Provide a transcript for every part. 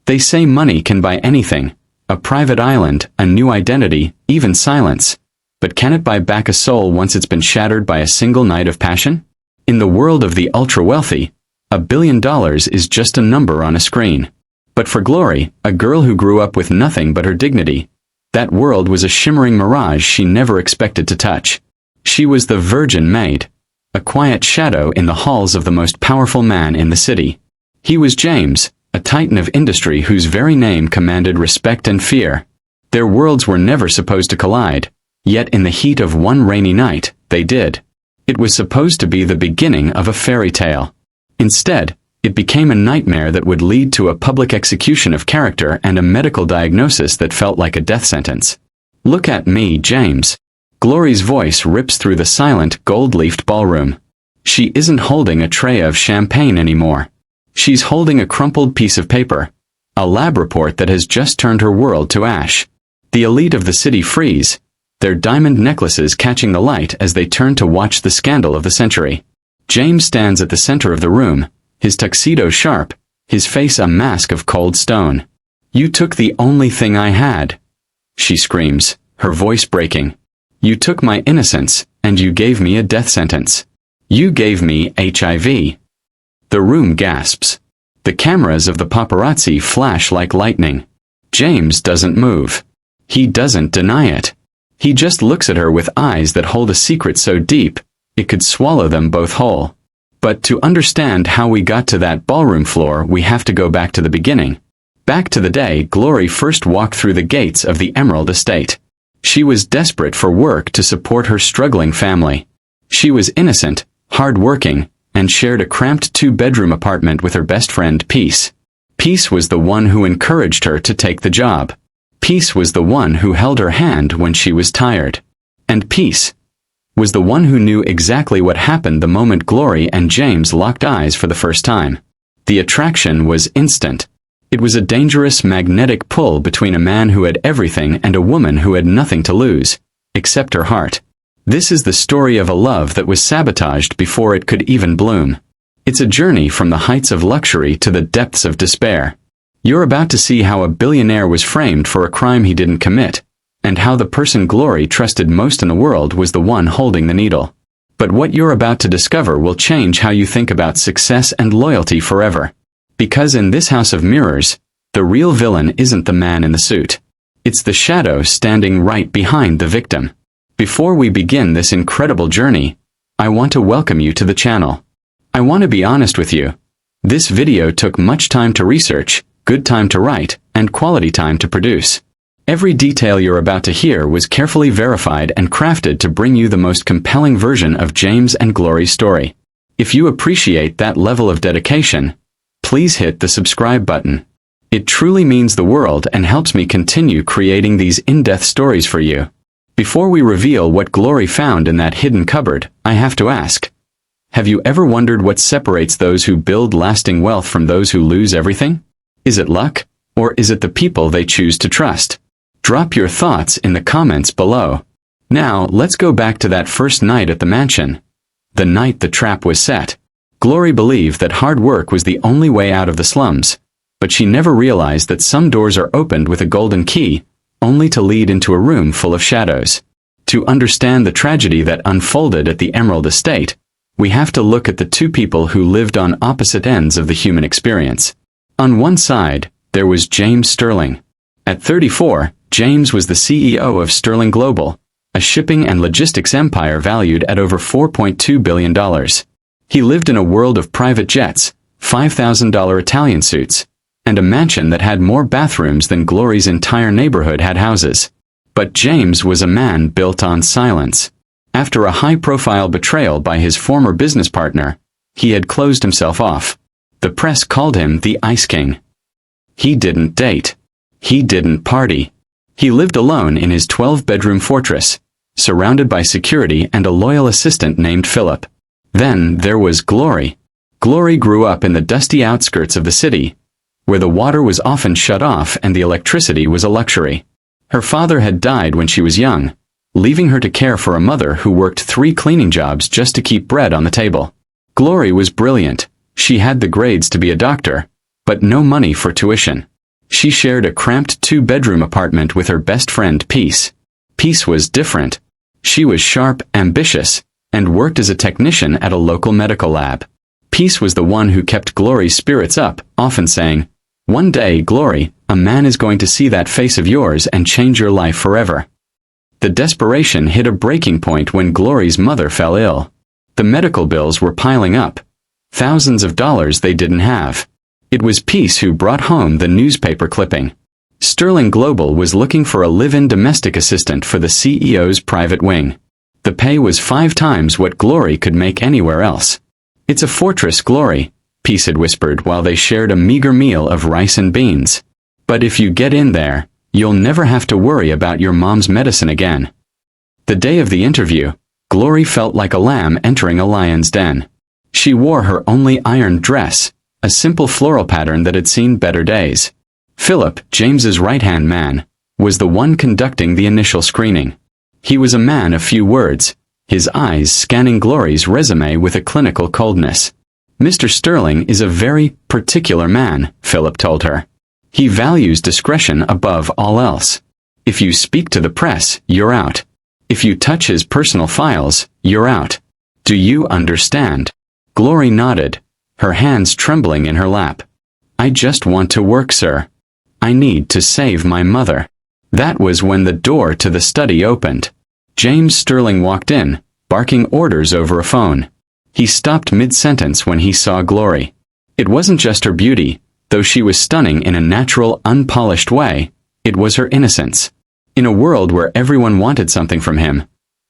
They say money can buy anything, a private island, a new identity, even silence. But can it buy back a soul once it's been shattered by a single night of passion? In the world of the ultra-wealthy, $1 billion is just a number on a screen. But for Glory, a girl who grew up with nothing but her dignity, that world was a shimmering mirage she never expected to touch. She was the virgin Maid, a quiet shadow in the halls of the most powerful man in the city. He was James, a titan of industry whose very name commanded respect and fear. Their worlds were never supposed to collide, yet in the heat of one rainy night, they did. It was supposed to be the beginning of a fairy tale. Instead, it became a nightmare that would lead to a public execution of character and a medical diagnosis that felt like a death sentence. Look at me, James. Glory's voice rips through the silent, gold-leafed ballroom. She isn't holding a tray of champagne anymore. She's holding a crumpled piece of paper, a lab report that has just turned her world to ash. The elite of the city freeze, their diamond necklaces catching the light as they turn to watch the scandal of the century. James stands at the center of the room, his tuxedo sharp, his face a mask of cold stone. "You took the only thing I had," she screams, her voice breaking. "You took my innocence, and you gave me a death sentence. You gave me HIV." The room gasps. The cameras of the paparazzi flash like lightning. James doesn't move. He doesn't deny it. He just looks at her with eyes that hold a secret so deep, it could swallow them both whole. But to understand how we got to that ballroom floor, we have to go back to the beginning. Back to the day Glory first walked through the gates of the Emerald Estate. She was desperate for work to support her struggling family. She was innocent, hard-working, and shared a cramped two-bedroom apartment with her best friend Peace. Peace was the one who encouraged her to take the job. Peace was the one who held her hand when she was tired. And Peace was the one who knew exactly what happened the moment Glory and James locked eyes for the first time. The attraction was instant. It was a dangerous magnetic pull between a man who had everything and a woman who had nothing to lose, except her heart. This is the story of a love that was sabotaged before it could even bloom. It's a journey from the heights of luxury to the depths of despair. You're about to see how a billionaire was framed for a crime he didn't commit, and how the person Glory trusted most in the world was the one holding the needle. But what you're about to discover will change how you think about success and loyalty forever. Because in this house of mirrors, the real villain isn't the man in the suit. It's the shadow standing right behind the victim. Before we begin this incredible journey, I want to welcome you to the channel. I want to be honest with you. This video took much time to research, good time to write, and quality time to produce. Every detail you're about to hear was carefully verified and crafted to bring you the most compelling version of James and Glory's story. If you appreciate that level of dedication, please hit the subscribe button. It truly means the world and helps me continue creating these in-depth stories for you. Before we reveal what Glory found in that hidden cupboard, I have to ask, have you ever wondered what separates those who build lasting wealth from those who lose everything? Is it luck, or is it the people they choose to trust? Drop your thoughts in the comments below. Now, let's go back to that first night at the mansion. The night the trap was set. Glory believed that hard work was the only way out of the slums, but she never realized that some doors are opened with a golden key, only to lead into a room full of shadows. To understand the tragedy that unfolded at the Emerald Estate, we have to look at the two people who lived on opposite ends of the human experience. On one side, there was James Sterling. At 34, James was the CEO of Sterling Global, a shipping and logistics empire valued at over $4.2 billion. He lived in a world of private jets, $5,000 Italian suits, and a mansion that had more bathrooms than Glory's entire neighborhood had houses. But James was a man built on silence. After a high-profile betrayal by his former business partner, he had closed himself off. The press called him the Ice King. He didn't date. He didn't party. He lived alone in his 12-bedroom fortress, surrounded by security and a loyal assistant named Philip. Then there was Glory. Glory grew up in the dusty outskirts of the city, where the water was often shut off and the electricity was a luxury. Her father had died when she was young, leaving her to care for a mother who worked 3 cleaning jobs just to keep bread on the table. Glory was brilliant. She had the grades to be a doctor, but no money for tuition. She shared a cramped two-bedroom apartment with her best friend Peace. Peace was different. She was sharp, ambitious, and worked as a technician at a local medical lab. Peace was the one who kept Glory's spirits up, often saying, "One day, Glory, a man is going to see that face of yours and change your life forever." The desperation hit a breaking point when Glory's mother fell ill. The medical bills were piling up. Thousands of dollars they didn't have. It was Peace who brought home the newspaper clipping. Sterling Global was looking for a live-in domestic assistant for the CEO's private wing. The pay was 5 times what Glory could make anywhere else. "It's a fortress, Glory," Peace had whispered while they shared a meager meal of rice and beans. "But if you get in there, you'll never have to worry about your mom's medicine again." The day of the interview, Glory felt like a lamb entering a lion's den. She wore her only ironed dress, a simple floral pattern that had seen better days. Philip, James's right-hand man, was the one conducting the initial screening. He was a man of few words, his eyes scanning Glory's resume with a clinical coldness. "Mr. Sterling is a very particular man," Philip told her. "He values discretion above all else. If you speak to the press, you're out. If you touch his personal files, you're out. Do you understand?" Glory nodded, her hands trembling in her lap. "I just want to work, sir. I need to save my mother." That was when the door to the study opened. James Sterling walked in, barking orders over a phone. He stopped mid-sentence when he saw Glory. It wasn't just her beauty, though she was stunning in a natural, unpolished way. It was her innocence. In a world where everyone wanted something from him,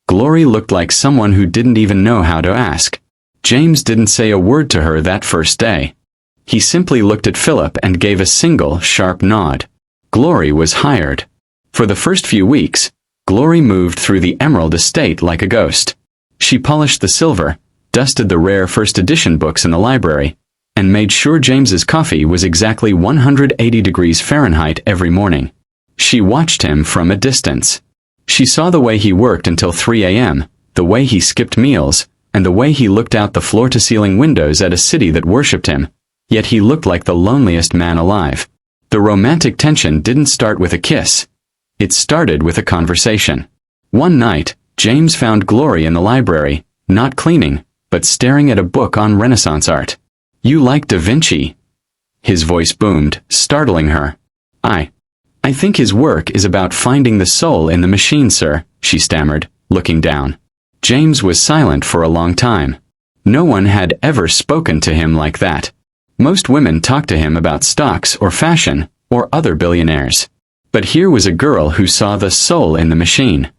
Glory looked like someone who didn't even know how to ask. James didn't say a word to her that first day. He simply looked at Philip and gave a single, sharp nod. Glory was hired. For the first few weeks, Glory moved through the Emerald estate like a ghost. She polished the silver, dusted the rare first edition books in the library, and made sure James's coffee was exactly 180 degrees Fahrenheit every morning. She watched him from a distance. She saw the way he worked until 3 a.m., the way he skipped meals, and the way he looked out the floor-to-ceiling windows at a city that worshipped him. Yet he looked like the loneliest man alive. The romantic tension didn't start with a kiss. It started with a conversation. One night, James found Glory in the library, not cleaning, but staring at a book on Renaissance art. "You like Da Vinci?" His voice boomed, startling her. I think his work is about finding the soul in the machine, sir," she stammered, looking down. James was silent for a long time. No one had ever spoken to him like that. Most women talked to him about stocks or fashion, or other billionaires. But here was a girl who saw the soul in the machine.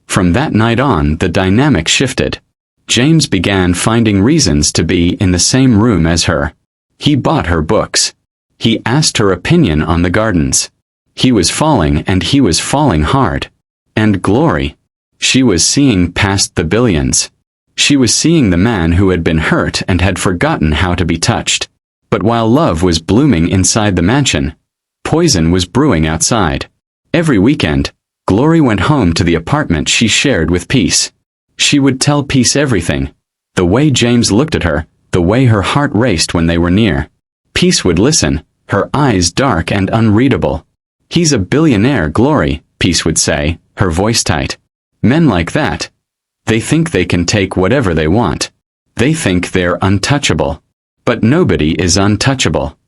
From that night on, the dynamic shifted. James began finding reasons to be in the same room as her. He bought her books. He asked her opinion on the gardens. He was falling, and he was falling hard. And Glory. She was seeing past the billions. She was seeing the man who had been hurt and had forgotten how to be touched. But while love was blooming inside the mansion, poison was brewing outside. Every weekend, Glory went home to the apartment she shared with Peace. She would tell Peace everything. The way James looked at her, the way her heart raced when they were near. Peace would listen, her eyes dark and unreadable. "He's a billionaire, Glory," Peace would say, her voice tight. "Men like that, they think they can take whatever they want. They think they're untouchable. But nobody is untouchable."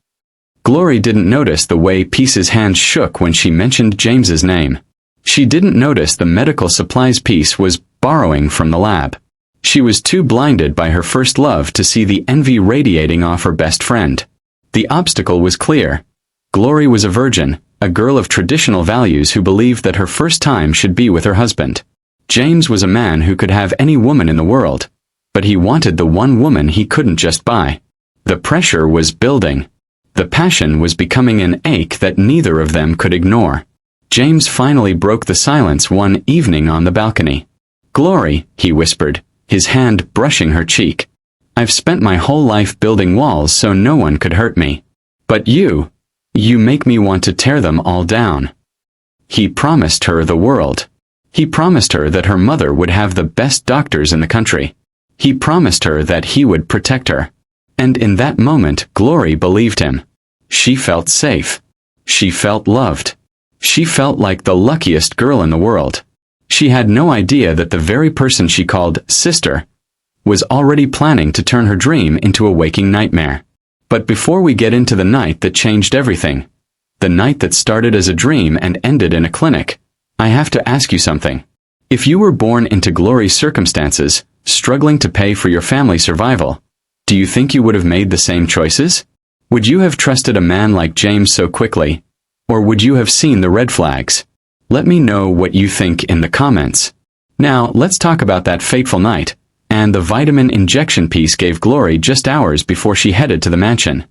Glory didn't notice the way Peace's hands shook when she mentioned James's name. She didn't notice the medical supplies Peace was borrowing from the lab. She was too blinded by her first love to see the envy radiating off her best friend. The obstacle was clear. Glory was a virgin, a girl of traditional values who believed that her first time should be with her husband. James was a man who could have any woman in the world, but he wanted the one woman he couldn't just buy. The pressure was building. The passion was becoming an ache that neither of them could ignore. James finally broke the silence one evening on the balcony. "Glory," he whispered, his hand brushing her cheek. "I've spent my whole life building walls so no one could hurt me. But you make me want to tear them all down." He promised her the world. He promised her that her mother would have the best doctors in the country. He promised her that he would protect her. And in that moment, Glory believed him. She felt safe. She felt loved. She felt like the luckiest girl in the world. She had no idea that the very person she called sister was already planning to turn her dream into a waking nightmare. But before we get into the night that changed everything, the night that started as a dream and ended in a clinic, I have to ask you something. If you were born into Glory's circumstances, struggling to pay for your family's survival, do you think you would have made the same choices? Would you have trusted a man like James so quickly? Or would you have seen the red flags? Let me know what you think in the comments. Now, let's talk about that fateful night, and the vitamin injection piece gave Glory just hours before she headed to the mansion.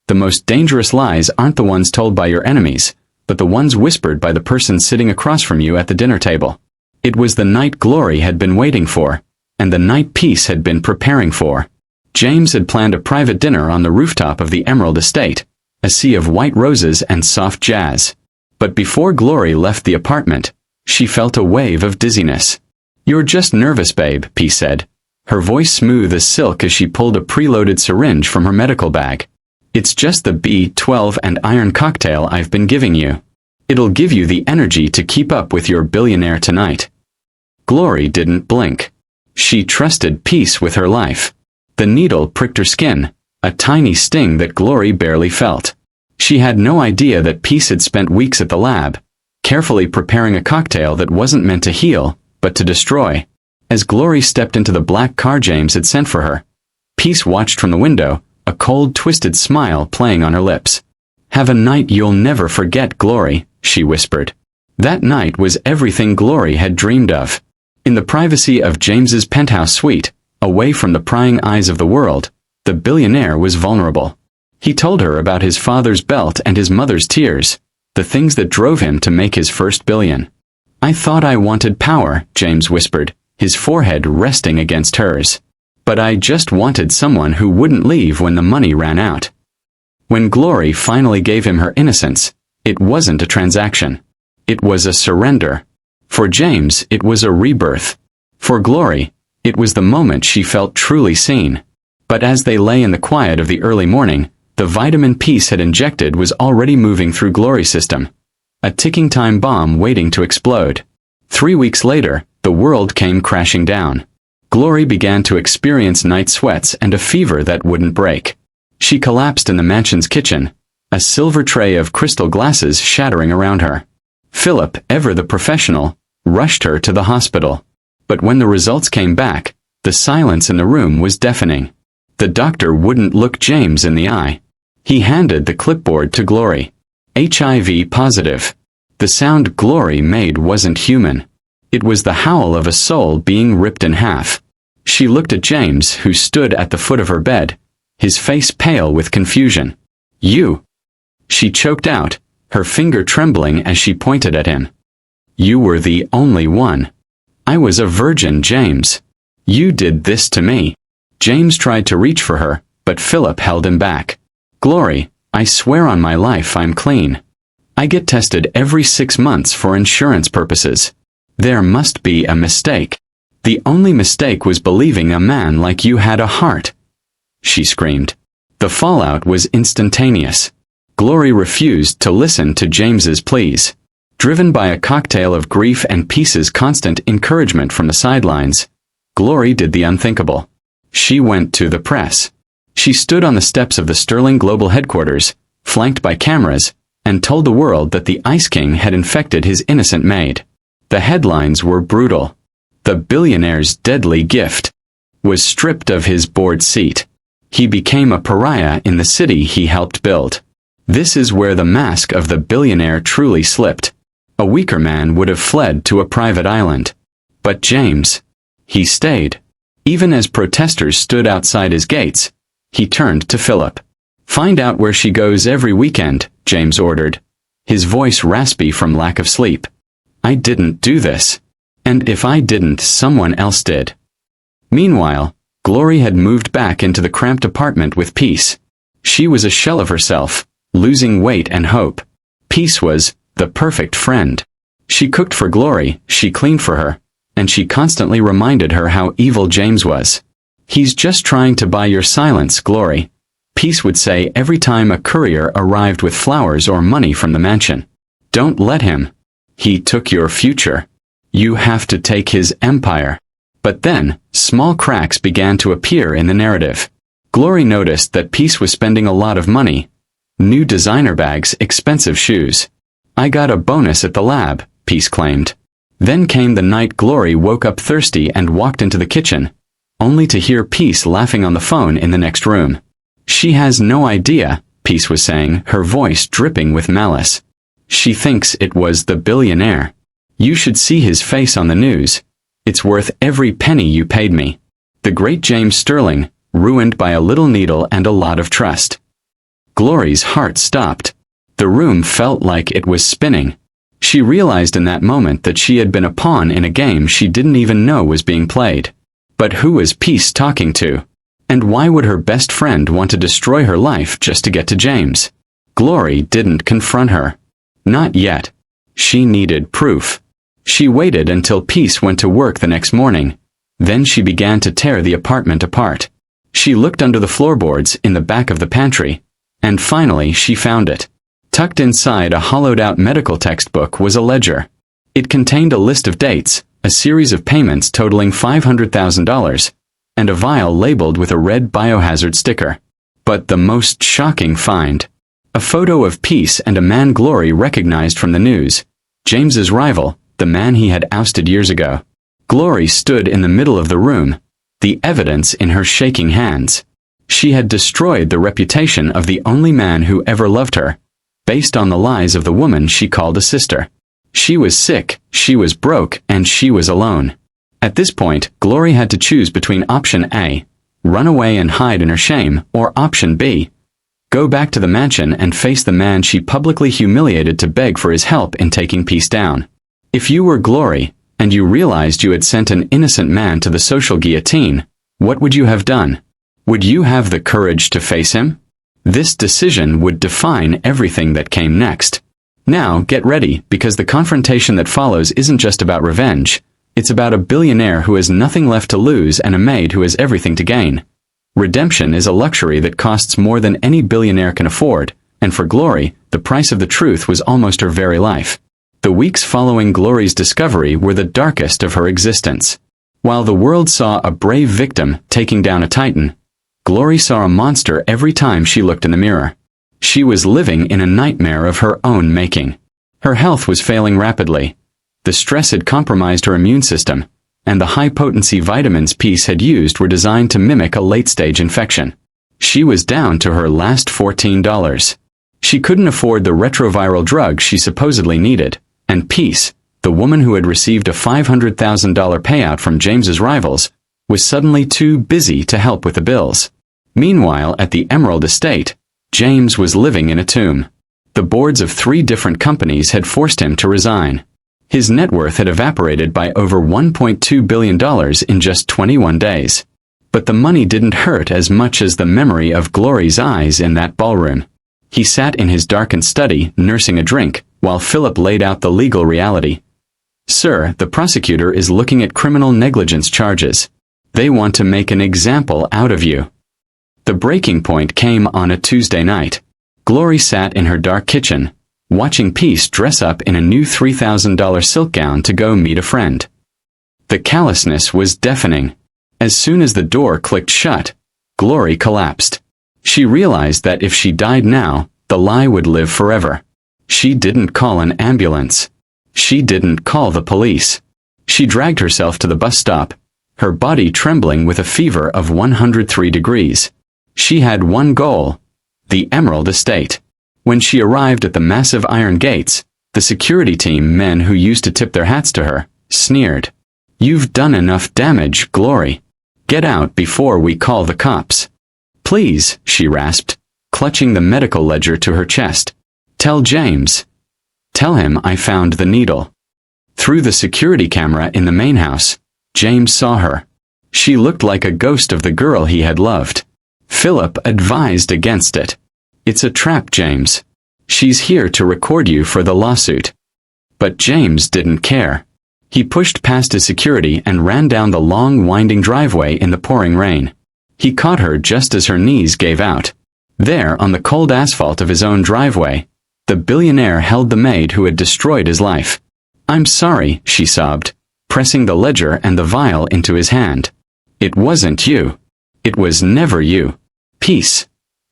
The most dangerous lies aren't the ones told by your enemies, but the ones whispered by the person sitting across from you at the dinner table. It was the night Glory had been waiting for, and the night Peace had been preparing for. James had planned a private dinner on the rooftop of the Emerald Estate, a sea of white roses and soft jazz. But before Glory left the apartment, she felt a wave of dizziness. "You're just nervous, babe," Peace said, her voice smooth as silk as she pulled a preloaded syringe from her medical bag. "It's just the B12 and iron cocktail I've been giving you. It'll give you the energy to keep up with your billionaire tonight." Glory didn't blink. She trusted Peace with her life. The needle pricked her skin, a tiny sting that Glory barely felt. She had no idea that Peace had spent weeks at the lab, carefully preparing a cocktail that wasn't meant to heal, but to destroy. As Glory stepped into the black car James had sent for her, Peace watched from the window, a cold, twisted smile playing on her lips. "Have a night you'll never forget, Glory," she whispered. That night was everything Glory had dreamed of. In the privacy of James's penthouse suite, away from the prying eyes of the world, the billionaire was vulnerable. He told her about his father's belt and his mother's tears, the things that drove him to make his first billion. "I thought I wanted power," James whispered, his forehead resting against hers. "But I just wanted someone who wouldn't leave when the money ran out." When Glory finally gave him her innocence, it wasn't a transaction. It was a surrender. For James, it was a rebirth. For Glory, it was the moment she felt truly seen. But as they lay in the quiet of the early morning, the vitamin Peace had injected was already moving through Glory's system. A ticking time bomb waiting to explode. 3 weeks later, the world came crashing down. Glory began to experience night sweats and a fever that wouldn't break. She collapsed in the mansion's kitchen, a silver tray of crystal glasses shattering around her. Philip, ever the professional, rushed her to the hospital. But when the results came back, the silence in the room was deafening. The doctor wouldn't look James in the eye. He handed the clipboard to Glory. HIV positive. The sound Glory made wasn't human. It was the howl of a soul being ripped in half. She looked at James, who stood at the foot of her bed, his face pale with confusion. "You," she choked out, her finger trembling as she pointed at him. "You were the only one. I was a virgin, James. You did this to me." James tried to reach for her, but Philip held him back. "Glory, I swear on my life I'm clean. I get tested every 6 months for insurance purposes. There must be a mistake. The only mistake was believing a man like you had a heart," she screamed. The fallout was instantaneous. Glory refused to listen to James's pleas. Driven by a cocktail of grief and Peace's constant encouragement from the sidelines, Glory did the unthinkable. She went to the press. She stood on the steps of the Sterling Global headquarters, flanked by cameras, and told the world that the Ice King had infected his innocent maid. The headlines were brutal. The billionaire's deadly gift was stripped of his board seat. He became a pariah in the city he helped build. This is where the mask of the billionaire truly slipped. A weaker man would have fled to a private island. But James, he stayed. Even as protesters stood outside his gates, he turned to Philip. "Find out where she goes every weekend," James ordered, his voice raspy from lack of sleep. "I didn't do this. And if I didn't, someone else did." Meanwhile, Glory had moved back into the cramped apartment with Peace. She was a shell of herself, losing weight and hope. Peace was the perfect friend. She cooked for Glory, she cleaned for her, and she constantly reminded her how evil James was. "He's just trying to buy your silence, Glory," Peace would say every time a courier arrived with flowers or money from the mansion. Don't let him. He took your future. You have to take his empire. But then, small cracks began to appear in the narrative. Glory noticed that Peace was spending a lot of money. New designer bags, expensive shoes. I got a bonus at the lab, Peace claimed. Then came the night Glory woke up thirsty and walked into the kitchen, only to hear Peace laughing on the phone in the next room. She has no idea, Peace was saying, her voice dripping with malice. She thinks it was the billionaire. You should see his face on the news. It's worth every penny you paid me. The great James Sterling, ruined by a little needle and a lot of trust. Glory's heart stopped. The room felt like it was spinning. She realized in that moment that she had been a pawn in a game she didn't even know was being played. But who was Peace talking to? And why would her best friend want to destroy her life just to get to James? Glory didn't confront her. Not yet. She needed proof. She waited until Peace went to work the next morning. Then she began to tear the apartment apart. She looked under the floorboards in the back of the pantry, and finally she found it. Tucked inside a hollowed-out medical textbook was a ledger. It contained a list of dates, a series of payments totaling $500,000, and a vial labeled with a red biohazard sticker. But the most shocking find: a photo of Peace and a man Glory recognized from the news, James's rival, the man he had ousted years ago. Glory stood in the middle of the room, the evidence in her shaking hands. She had destroyed the reputation of the only man who ever loved her, based on the lies of the woman she called a sister. She was sick, she was broke, and she was alone. At this point, Glory had to choose between option A, run away and hide in her shame, or option B, go back to the mansion and face the man she publicly humiliated to beg for his help in taking Peace down. If you were Glory, and you realized you had sent an innocent man to the social guillotine, what would you have done? Would you have the courage to face him? This decision would define everything that came next. Now, get ready, because the confrontation that follows isn't just about revenge. It's about a billionaire who has nothing left to lose and a maid who has everything to gain. Redemption is a luxury that costs more than any billionaire can afford, and for Glory, the price of the truth was almost her very life. The weeks following Glory's discovery were the darkest of her existence. While the world saw a brave victim taking down a titan, Glory saw a monster every time she looked in the mirror. She was living in a nightmare of her own making. Her health was failing rapidly. The stress had compromised her immune system, and the high-potency vitamins Peace had used were designed to mimic a late-stage infection. She was down to her last $14. She couldn't afford the retroviral drug she supposedly needed, and Peace, the woman who had received a $500,000 payout from James's rivals, was suddenly too busy to help with the bills. Meanwhile, at the Emerald Estate, James was living in a tomb. The boards of 3 different companies had forced him to resign. His net worth had evaporated by over $1.2 billion in just 21 days. But the money didn't hurt as much as the memory of Glory's eyes in that ballroom. He sat in his darkened study, nursing a drink, while Philip laid out the legal reality. "Sir, the prosecutor is looking at criminal negligence charges. They want to make an example out of you." The breaking point came on a Tuesday night. Glory sat in her dark kitchen, watching Peace dress up in a new $3,000 silk gown to go meet a friend. The callousness was deafening. As soon as the door clicked shut, Glory collapsed. She realized that if she died now, the lie would live forever. She didn't call an ambulance. She didn't call the police. She dragged herself to the bus stop, her body trembling with a fever of 103 degrees. She had one goal: the Emerald Estate. When she arrived at the massive iron gates, the security team men who used to tip their hats to her sneered. "You've done enough damage, Glory. Get out before we call the cops." "Please," she rasped, clutching the medical ledger to her chest. "Tell James. Tell him I found the needle." Through the security camera in the main house, James saw her. She looked like a ghost of the girl he had loved. Philip advised against it. "It's a trap, James. She's here to record you for the lawsuit." But James didn't care. He pushed past his security and ran down the long, winding driveway in the pouring rain. He caught her just as her knees gave out. There, on the cold asphalt of his own driveway, the billionaire held the maid who had destroyed his life. "I'm sorry," she sobbed, pressing the ledger and the vial into his hand. "It wasn't you. It was never you. Peace.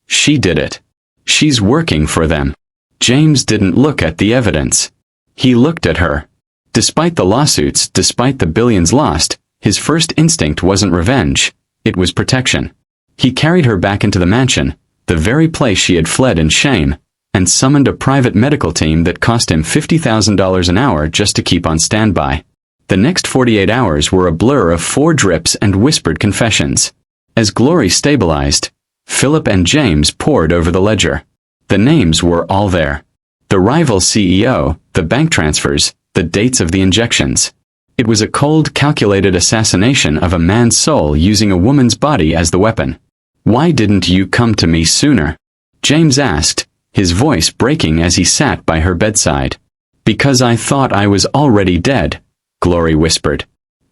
She did it. She's working for them." James didn't look at the evidence. He looked at her. Despite the lawsuits, despite the billions lost, his first instinct wasn't revenge. It was protection. He carried her back into the mansion, the very place she had fled in shame, and summoned a private medical team that cost him $50,000 an hour just to keep on standby. The next 48 hours were a blur of 4 drips and whispered confessions. As Glory stabilized, Philip and James pored over the ledger. The names were all there. The rival CEO, the bank transfers, the dates of the injections. It was a cold, calculated assassination of a man's soul using a woman's body as the weapon. "Why didn't you come to me sooner?" James asked, his voice breaking as he sat by her bedside. "Because I thought I was already dead," Glory whispered.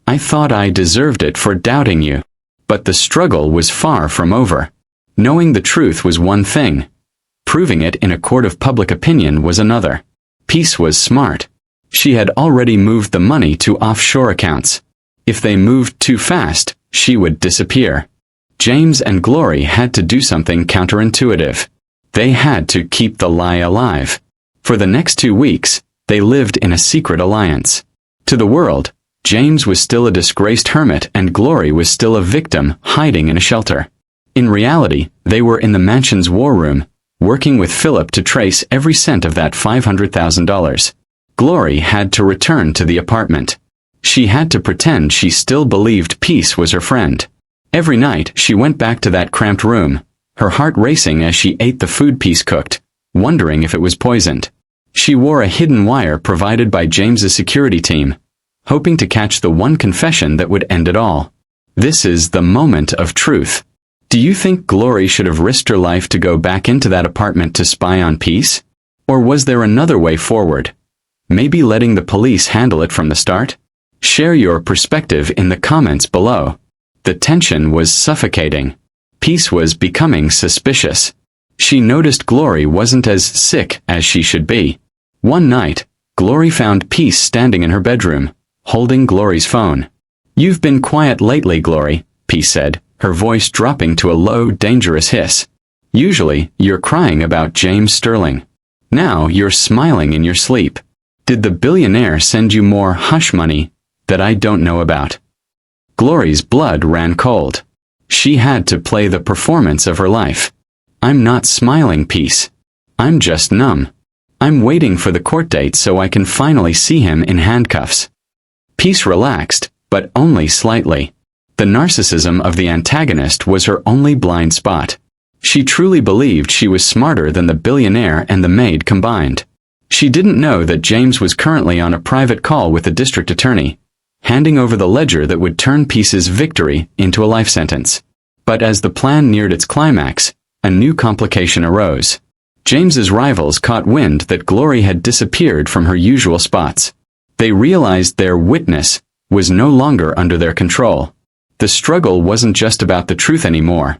"I thought I deserved it for doubting you." But the struggle was far from over. Knowing the truth was one thing. Proving it in a court of public opinion was another. Peace was smart. She had already moved the money to offshore accounts. If they moved too fast, she would disappear. James and Glory had to do something counterintuitive. They had to keep the lie alive. For the next 2 weeks, they lived in a secret alliance. To the world, James was still a disgraced hermit and Glory was still a victim hiding in a shelter. In reality, they were in the mansion's war room, working with Philip to trace every cent of that $500,000. Glory had to return to the apartment. She had to pretend she still believed Peace was her friend. Every night, she went back to that cramped room, her heart racing as she ate the food Peace cooked, wondering if it was poisoned. She wore a hidden wire provided by James's security team, hoping to catch the one confession that would end it all. This is the moment of truth. Do you think Glory should have risked her life to go back into that apartment to spy on Peace? Or was there another way forward? Maybe letting the police handle it from the start? Share your perspective in the comments below. The tension was suffocating. Peace was becoming suspicious. She noticed Glory wasn't as sick as she should be. One night, Glory found Peace standing in her bedroom, holding Glory's phone. "You've been quiet lately, Glory," Peace said, her voice dropping to a low, dangerous hiss. "Usually, you're crying about James Sterling. Now you're smiling in your sleep. Did the billionaire send you more hush money that I don't know about?" Glory's blood ran cold. She had to play the performance of her life. "I'm not smiling, Peace. I'm just numb. I'm waiting for the court date so I can finally see him in handcuffs." Peace relaxed, but only slightly. The narcissism of the antagonist was her only blind spot. She truly believed she was smarter than the billionaire and the maid combined. She didn't know that James was currently on a private call with the district attorney, handing over the ledger that would turn Peace's victory into a life sentence. But as the plan neared its climax, a new complication arose. James's rivals caught wind that Glory had disappeared from her usual spots. They realized their witness was no longer under their control. The struggle wasn't just about the truth anymore.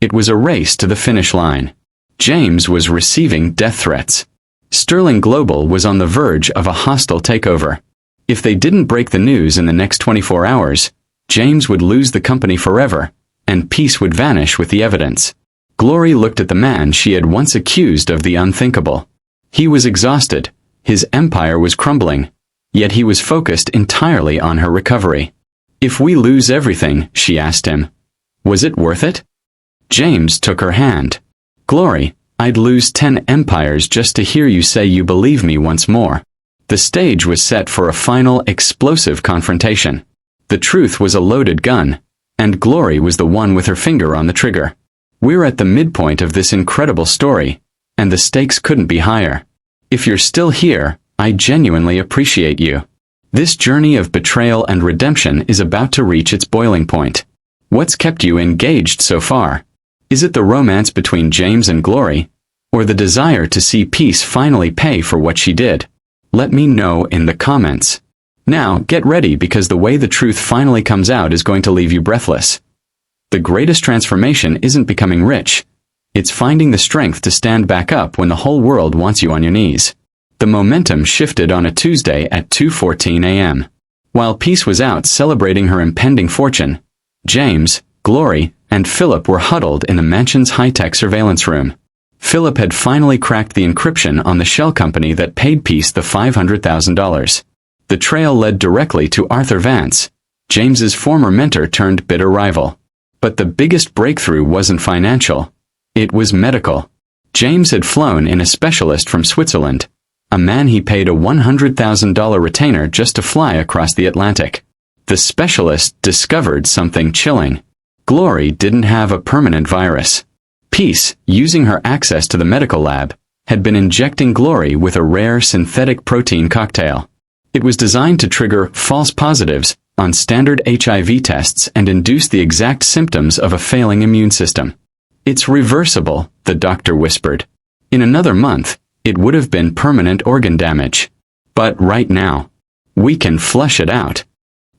It was a race to the finish line. James was receiving death threats. Sterling Global was on the verge of a hostile takeover. If they didn't break the news in the next 24 hours, James would lose the company forever, and Peace would vanish with the evidence. Glory looked at the man she had once accused of the unthinkable. He was exhausted, his empire was crumbling, yet he was focused entirely on her recovery. "If we lose everything," she asked him, "was it worth it?" James took her hand. "Glory, I'd lose 10 empires just to hear you say you believe me once more." The stage was set for a final, explosive confrontation. The truth was a loaded gun, and Glory was the one with her finger on the trigger. We're at the midpoint of this incredible story, and the stakes couldn't be higher. If you're still here, I genuinely appreciate you. This journey of betrayal and redemption is about to reach its boiling point. What's kept you engaged so far? Is it the romance between James and Glory, or the desire to see Peace finally pay for what she did? Let me know in the comments. Now, get ready because the way the truth finally comes out is going to leave you breathless. The greatest transformation isn't becoming rich. It's finding the strength to stand back up when the whole world wants you on your knees. The momentum shifted on a Tuesday at 2:14 a.m. While Peace was out celebrating her impending fortune, James, Glory, and Philip were huddled in the mansion's high-tech surveillance room. Philip had finally cracked the encryption on the shell company that paid Peace the $500,000. The trail led directly to Arthur Vance, James's former mentor turned bitter rival. But the biggest breakthrough wasn't financial. It was medical. James had flown in a specialist from Switzerland, a man he paid a $100,000 retainer just to fly across the Atlantic. The specialist discovered something chilling. Glory didn't have a permanent virus. Peace, using her access to the medical lab, had been injecting Glory with a rare synthetic protein cocktail. It was designed to trigger false positives on standard HIV tests and induce the exact symptoms of a failing immune system. It's reversible, the doctor whispered. In another month, it would have been permanent organ damage. But right now, we can flush it out.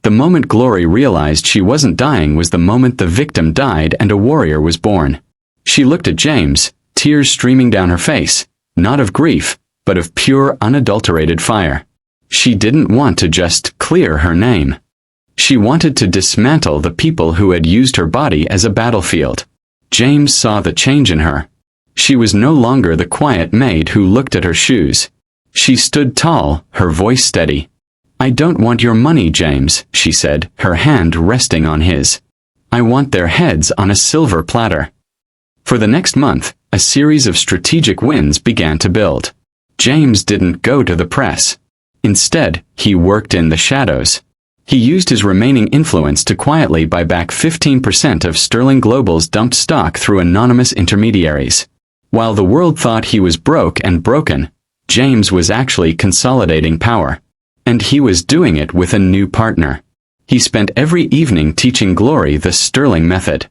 The moment Glory realized she wasn't dying was the moment the victim died and a warrior was born. She looked at James, tears streaming down her face, not of grief, but of pure, unadulterated fire. She didn't want to just clear her name. She wanted to dismantle the people who had used her body as a battlefield. James saw the change in her. She was no longer the quiet maid who looked at her shoes. She stood tall, her voice steady. "I don't want your money, James," she said, her hand resting on his. "I want their heads on a silver platter." For the next month, a series of strategic wins began to build. James didn't go to the press. Instead, he worked in the shadows. He used his remaining influence to quietly buy back 15% of Sterling Global's dumped stock through anonymous intermediaries. While the world thought he was broke and broken, James was actually consolidating power. And he was doing it with a new partner. He spent every evening teaching Glory the Sterling method.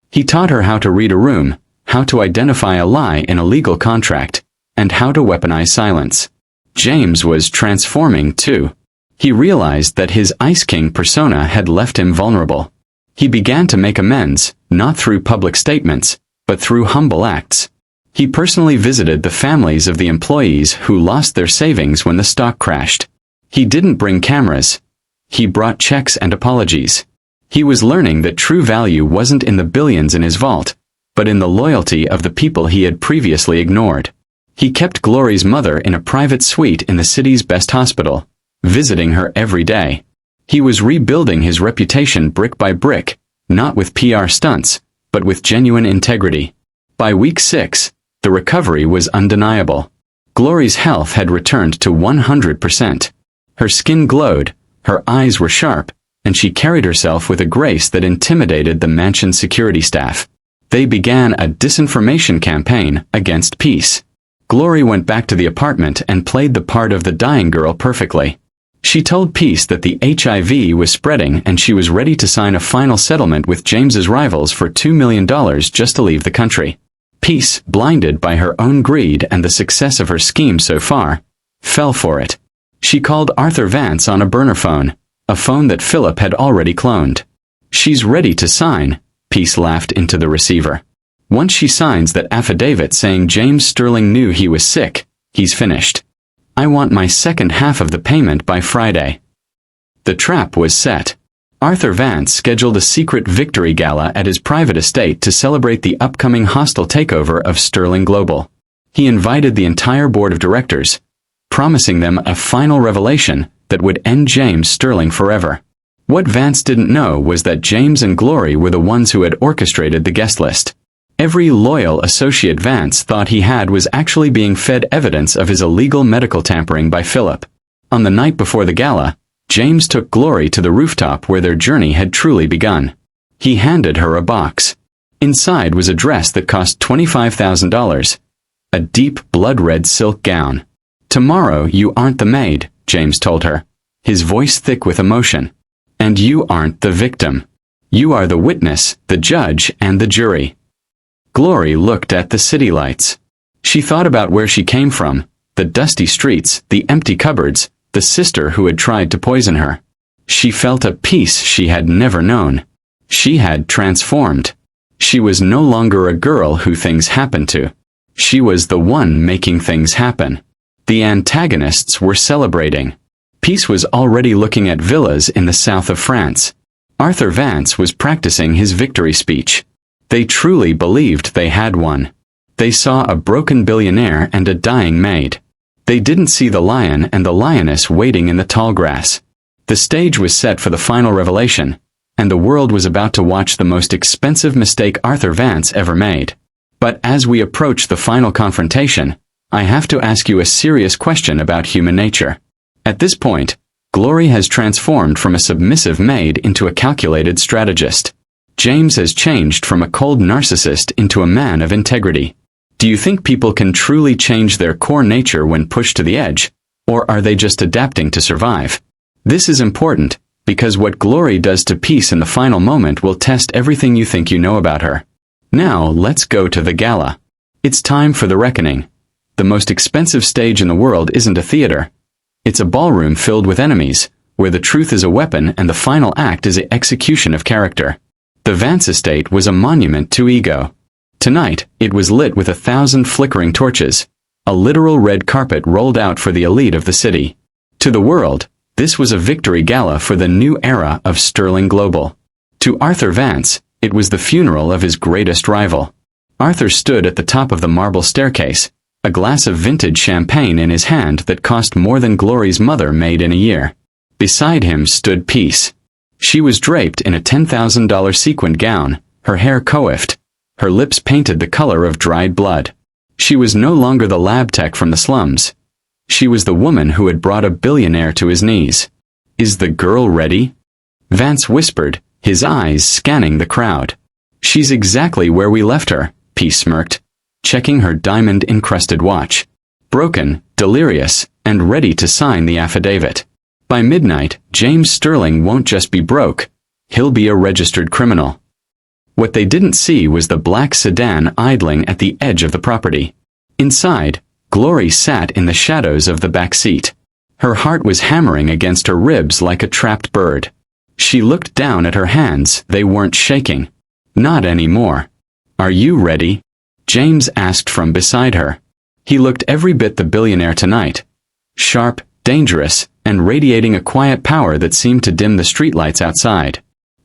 He taught her how to read a room, how to identify a lie in a legal contract, and how to weaponize silence. James was transforming too. He realized that his Ice King persona had left him vulnerable. He began to make amends, not through public statements, but through humble acts. He personally visited the families of the employees who lost their savings when the stock crashed. He didn't bring cameras. He brought checks and apologies. He was learning that true value wasn't in the billions in his vault, but in the loyalty of the people he had previously ignored. He kept Glory's mother in a private suite in the city's best hospital, visiting her every day. He was rebuilding his reputation brick by brick, not with PR stunts, but with genuine integrity. By week 6, the recovery was undeniable. Glory's health had returned to 100%. Her skin glowed, her eyes were sharp, and she carried herself with a grace that intimidated the mansion's security staff. They began a disinformation campaign against Peace. Glory went back to the apartment and played the part of the dying girl perfectly. She told Peace that the HIV was spreading and she was ready to sign a final settlement with James's rivals for $2 million just to leave the country. Peace, blinded by her own greed and the success of her scheme so far, fell for it. She called Arthur Vance on a burner phone, a phone that Philip had already cloned. "She's ready to sign," Peace laughed into the receiver. "Once she signs that affidavit saying James Sterling knew he was sick, he's finished. I want my second half of the payment by Friday." The trap was set. Arthur Vance scheduled a secret victory gala at his private estate to celebrate the upcoming hostile takeover of Sterling Global. He invited the entire board of directors, promising them a final revelation that would end James Sterling forever. What Vance didn't know was that James and Glory were the ones who had orchestrated the guest list. Every loyal associate Vance thought he had was actually being fed evidence of his illegal medical tampering by Philip. On the night before the gala, James took Glory to the rooftop where their journey had truly begun. He handed her a box. Inside was a dress that cost $25,000, a deep blood-red silk gown. "Tomorrow you aren't the maid," James told her, his voice thick with emotion. "And you aren't the victim. You are the witness, the judge, and the jury." Glory looked at the city lights. She thought about where she came from, the dusty streets, the empty cupboards, the sister who had tried to poison her. She felt a peace she had never known. She had transformed. She was no longer a girl who things happened to. She was the one making things happen. The antagonists were celebrating. Peace was already looking at villas in the south of France. Arthur Vance was practicing his victory speech. They truly believed they had won. They saw a broken billionaire and a dying maid. They didn't see the lion and the lioness waiting in the tall grass. The stage was set for the final revelation, and the world was about to watch the most expensive mistake Arthur Vance ever made. But as we approach the final confrontation, I have to ask you a serious question about human nature. At this point, Glory has transformed from a submissive maid into a calculated strategist. James has changed from a cold narcissist into a man of integrity. Do you think people can truly change their core nature when pushed to the edge, or are they just adapting to survive? This is important, because what Glory does to Peace in the final moment will test everything you think you know about her. Now, let's go to the gala. It's time for the reckoning. The most expensive stage in the world isn't a theater. It's a ballroom filled with enemies, where the truth is a weapon and the final act is an execution of character. The Vance estate was a monument to ego. Tonight, it was lit with 1,000 flickering torches. A literal red carpet rolled out for the elite of the city. To the world, this was a victory gala for the new era of Sterling Global. To Arthur Vance, it was the funeral of his greatest rival. Arthur stood at the top of the marble staircase, a glass of vintage champagne in his hand that cost more than Glory's mother made in a year. Beside him stood Peace. She was draped in a $10,000 sequined gown, her hair coiffed, her lips painted the color of dried blood. She was no longer the lab tech from the slums. She was the woman who had brought a billionaire to his knees. Is the girl ready? Vance whispered, his eyes scanning the crowd. She's exactly where we left her, Peace smirked, checking her diamond-encrusted watch. Broken, delirious, and ready to sign the affidavit. By midnight, James Sterling won't just be broke, he'll be a registered criminal. What they didn't see was the black sedan idling at the edge of the property. Inside, Glory sat in the shadows of the back seat. Her heart was hammering against her ribs like a trapped bird. She looked down at her hands, they weren't shaking. Not anymore. Are you ready? James asked from beside her. He looked every bit the billionaire tonight. Sharp, dangerous, and radiating a quiet power that seemed to dim the streetlights outside.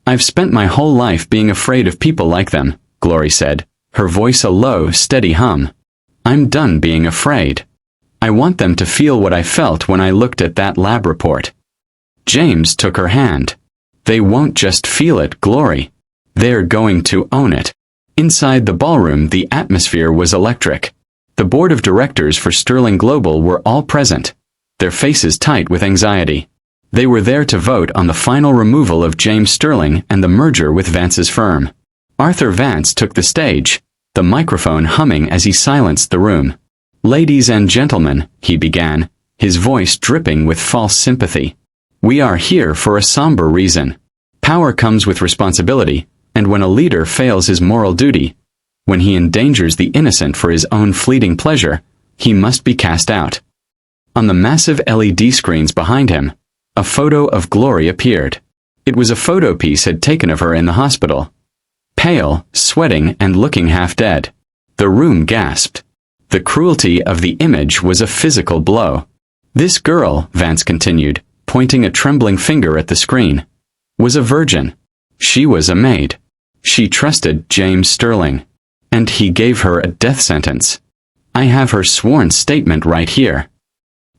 I've spent my whole life being afraid of people like them, Glory said, her voice a low, steady hum. I'm done being afraid. I want them to feel what I felt when I looked at that lab report. James took her hand. They won't just feel it, Glory. They're going to own it. Inside the ballroom, the atmosphere was electric. The board of directors for Sterling Global were all present, their faces tight with anxiety. They were there to vote on the final removal of James Sterling and the merger with Vance's firm. Arthur Vance took the stage, the microphone humming as he silenced the room. Ladies and gentlemen, he began, his voice dripping with false sympathy. We are here for a somber reason. Power comes with responsibility, and when a leader fails his moral duty, when he endangers the innocent for his own fleeting pleasure, he must be cast out. On the massive LED screens behind him, a photo of Glory appeared. It was a photo Peace had taken of her in the hospital. Pale, sweating, and looking half dead. The room gasped. The cruelty of the image was a physical blow. This girl, Vance continued, pointing a trembling finger at the screen, was a virgin. She was a maid. She trusted James Sterling. And he gave her a death sentence. I have her sworn statement right here.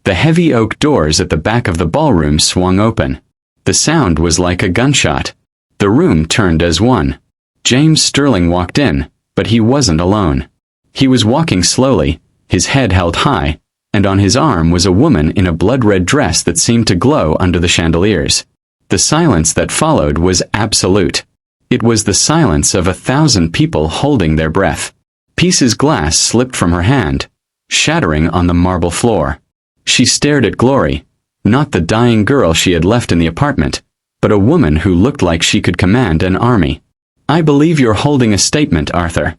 The heavy oak doors at the back of the ballroom swung open. The sound was like a gunshot. The room turned as one. James Sterling walked in, but he wasn't alone. He was walking slowly, his head held high, and on his arm was a woman in a blood-red dress that seemed to glow under the chandeliers. The silence that followed was absolute. It was the silence of 1,000 people holding their breath. Peace's glass slipped from her hand, shattering on the marble floor. She stared at Glory, not the dying girl she had left in the apartment, but a woman who looked like she could command an army. I believe you're holding a statement, Arthur.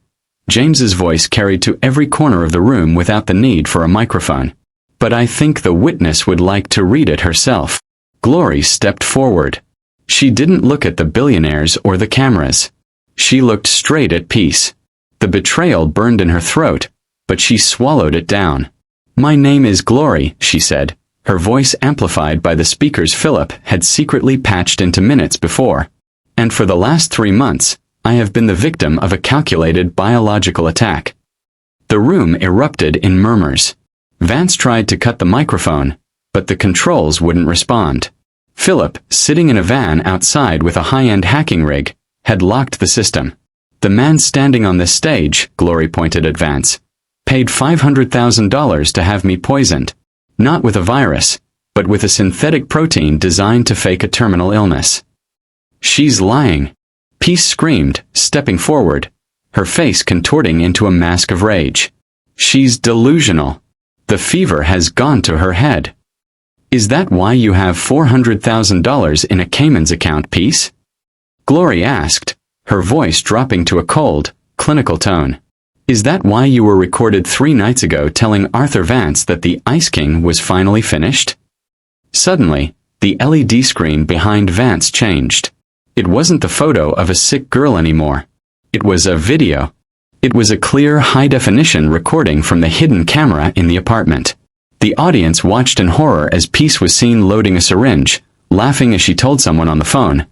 James's voice carried to every corner of the room without the need for a microphone. But I think the witness would like to read it herself. Glory stepped forward. She didn't look at the billionaires or the cameras. She looked straight at Peace. The betrayal burned in her throat, but she swallowed it down. "My name is Glory," she said, her voice amplified by the speakers Philip had secretly patched into minutes before. "And for the last 3 months, I have been the victim of a calculated biological attack." The room erupted in murmurs. Vance tried to cut the microphone, but the controls wouldn't respond. Philip, sitting in a van outside with a high-end hacking rig, had locked the system. "The man standing on this stage," Glory pointed at Vance, "paid $500,000 to have me poisoned. Not with a virus, but with a synthetic protein designed to fake a terminal illness." "She's lying," Peace screamed, stepping forward, her face contorting into a mask of rage. "She's delusional. The fever has gone to her head." "Is that why you have $400,000 in a Cayman's account, Peace?" Glory asked, her voice dropping to a cold, clinical tone. "Is that why you were recorded 3 nights ago telling Arthur Vance that the Ice King was finally finished?" Suddenly, the LED screen behind Vance changed. It wasn't the photo of a sick girl anymore. It was a video. It was a clear, high-definition recording from the hidden camera in the apartment. The audience watched in horror as Peace was seen loading a syringe, laughing as she told someone on the phone,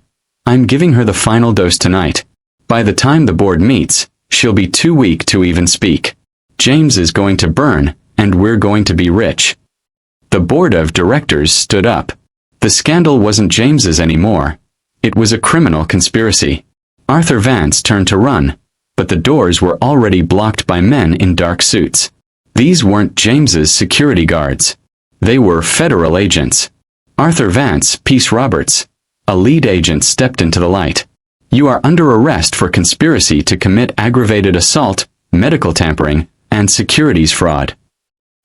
"I'm giving her the final dose tonight. By the time the board meets, she'll be too weak to even speak. James is going to burn, and we're going to be rich." The board of directors stood up. The scandal wasn't James's anymore. It was a criminal conspiracy. Arthur Vance turned to run, but the doors were already blocked by men in dark suits. These weren't James's security guards. They were federal agents. Arthur Vance, Peace Roberts, a lead agent, stepped into the light. "You are under arrest for conspiracy to commit aggravated assault, medical tampering, and securities fraud."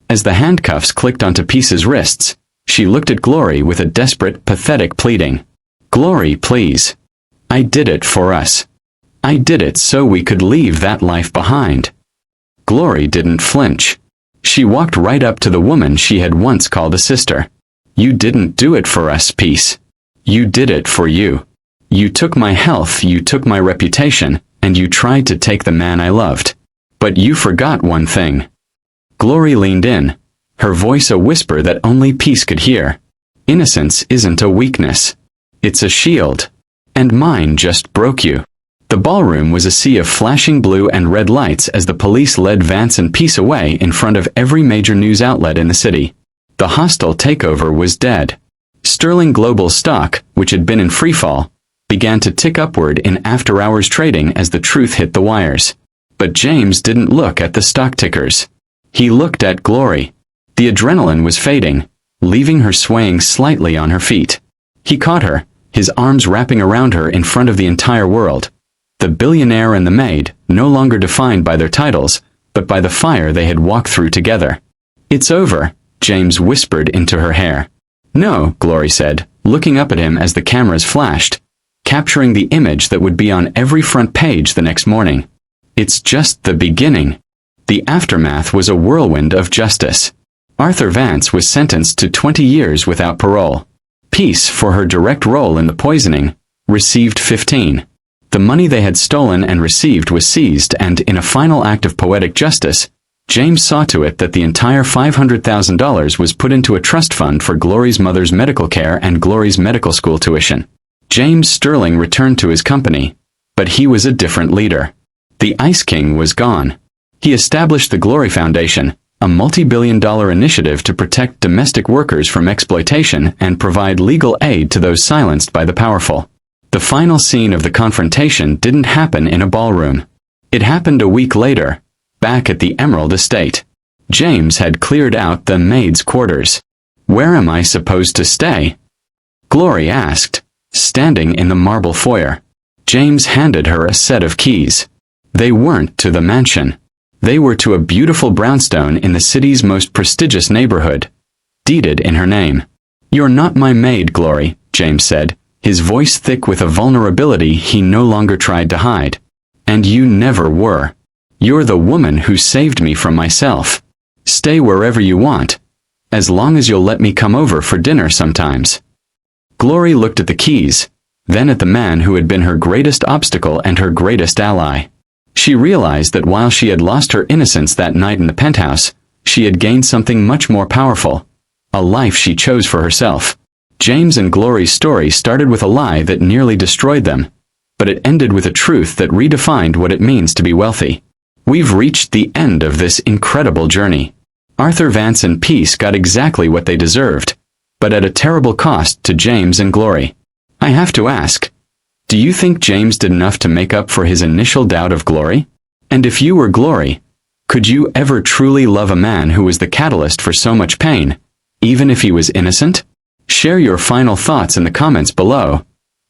As the handcuffs clicked onto Peace's wrists, she looked at Glory with a desperate, pathetic pleading. "Glory, please. I did it for us. I did it so we could leave that life behind." Glory didn't flinch. She walked right up to the woman she had once called a sister. "You didn't do it for us, Peace. You did it for you. You took my health, you took my reputation, and you tried to take the man I loved. But you forgot one thing." Glory leaned in, her voice a whisper that only Peace could hear. "Innocence isn't a weakness. It's a shield. And mine just broke you." The ballroom was a sea of flashing blue and red lights as the police led Vance and Peace away in front of every major news outlet in the city. The hostile takeover was dead. Sterling Global stock, which had been in freefall, began to tick upward in after-hours trading as the truth hit the wires. But James didn't look at the stock tickers. He looked at Glory. The adrenaline was fading, leaving her swaying slightly on her feet. He caught her, his arms wrapping around her in front of the entire world. The billionaire and the maid, no longer defined by their titles, but by the fire they had walked through together. "It's over," James whispered into her hair. "No," Glory said, looking up at him as the cameras flashed, capturing the image that would be on every front page the next morning. "It's just the beginning." The aftermath was a whirlwind of justice. Arthur Vance was sentenced to 20 years without parole. Peace, for her direct role in the poisoning, received 15. The money they had stolen and received was seized, and in a final act of poetic justice, James saw to it that the entire $500,000 was put into a trust fund for Glory's mother's medical care and Glory's medical school tuition. James Sterling returned to his company, but he was a different leader. The Ice King was gone. He established the Glory Foundation, a multi-billion-dollar initiative to protect domestic workers from exploitation and provide legal aid to those silenced by the powerful. The final scene of the confrontation didn't happen in a ballroom. It happened a week later, back at the Emerald Estate. James had cleared out the maid's quarters. "Where am I supposed to stay?" Glory asked, standing in the marble foyer. James handed her a set of keys. They weren't to the mansion. They were to a beautiful brownstone in the city's most prestigious neighborhood, deeded in her name. "You're not my maid, Glory," James said, his voice thick with a vulnerability he no longer tried to hide. "And you never were. You're the woman who saved me from myself. Stay wherever you want, as long as you'll let me come over for dinner sometimes." Glory looked at the keys, then at the man who had been her greatest obstacle and her greatest ally. She realized that while she had lost her innocence that night in the penthouse, she had gained something much more powerful. A life she chose for herself. James and Glory's story started with a lie that nearly destroyed them, but it ended with a truth that redefined what it means to be wealthy. We've reached the end of this incredible journey. Arthur Vance and Peace got exactly what they deserved, but at a terrible cost to James and Glory. I have to ask, do you think James did enough to make up for his initial doubt of Glory? And if you were Glory, could you ever truly love a man who was the catalyst for so much pain, even if he was innocent? Share your final thoughts in the comments below.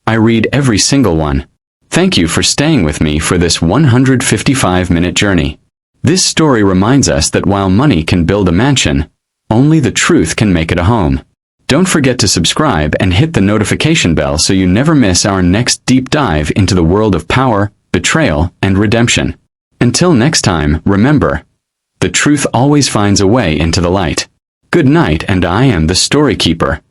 I read every single one. Thank you for staying with me for this 155-minute journey. This story reminds us that while money can build a mansion, only the truth can make it a home. Don't forget to subscribe and hit the notification bell so you never miss our next deep dive into the world of power, betrayal, and redemption. Until next time, remember, the truth always finds a way into the light. Good night, and I am the Story Keeper.